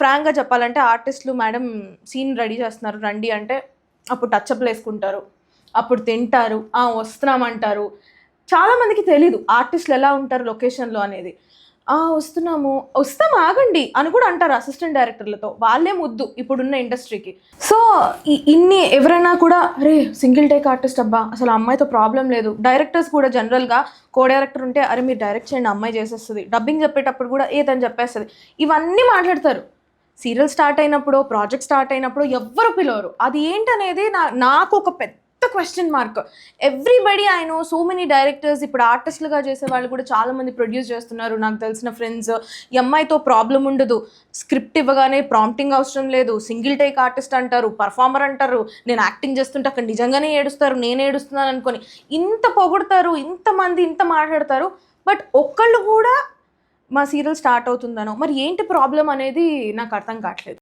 ఫ్రాంక్గా చెప్పాలంటే ఆర్టిస్టులు మేడం సీన్ రెడీ చేస్తున్నారు రండి అంటే అప్పుడు టచ్అప్లు వేసుకుంటారు, అప్పుడు తింటారు, వస్తున్నామంటారు. చాలామందికి తెలీదు ఆర్టిస్టులు ఎలా ఉంటారు లొకేషన్లో అనేది. వస్తున్నాము, వస్తాం ఆగండి అని కూడా అంటారు అసిస్టెంట్ డైరెక్టర్లతో. వాళ్ళే ముద్దు ఇప్పుడున్న ఇండస్ట్రీకి. సో ఇన్ని ఎవరైనా కూడా అరే సింగిల్ టేక్ ఆర్టిస్ట్ అబ్బా అసలు అమ్మాయితో ప్రాబ్లం లేదు. డైరెక్టర్స్ కూడా జనరల్గా కో డైరెక్టర్ ఉంటే అరే మీరు డైరెక్ట్ చేయండి అమ్మాయి చేసేస్తుంది, డబ్బింగ్ చెప్పేటప్పుడు కూడా తను చెప్పేస్తుంది, ఇవన్నీ మాట్లాడతారు. సీరియల్ స్టార్ట్ అయినప్పుడు, ప్రాజెక్ట్ స్టార్ట్ అయినప్పుడు ఎవ్వరు పిలవరు. అది ఏంటనేది నాకు ఒక పెద్ద question mark. Everybody I know so many directors, ఇప్పుడు ఆర్టిస్టులుగా చేసే వాళ్ళు కూడా చాలామంది ప్రొడ్యూస్ చేస్తున్నారు. నాకు తెలిసిన ఫ్రెండ్స్, ఈ అమ్మాయితో ప్రాబ్లం ఉండదు, స్క్రిప్ట్ ఇవ్వగానే ప్రాంప్టింగ్ అవసరం లేదు, సింగిల్ టేక్ ఆర్టిస్ట్ అంటారు, పర్ఫార్మర్ అంటారు, నేను యాక్టింగ్ చేస్తుంటే అక్కడ నిజంగానే ఏడుస్తారు, నేను ఏడుస్తున్నాను అనుకొని ఇంత పొగుడతారు, ఇంతమంది ఇంత మాట్లాడతారు. బట్ ఒక్కళ్ళు కూడా మా సీరియల్ స్టార్ట్ అవుతుందనో మరి ఏంటి ప్రాబ్లం అనేది నాకు అర్థం కావట్లేదు.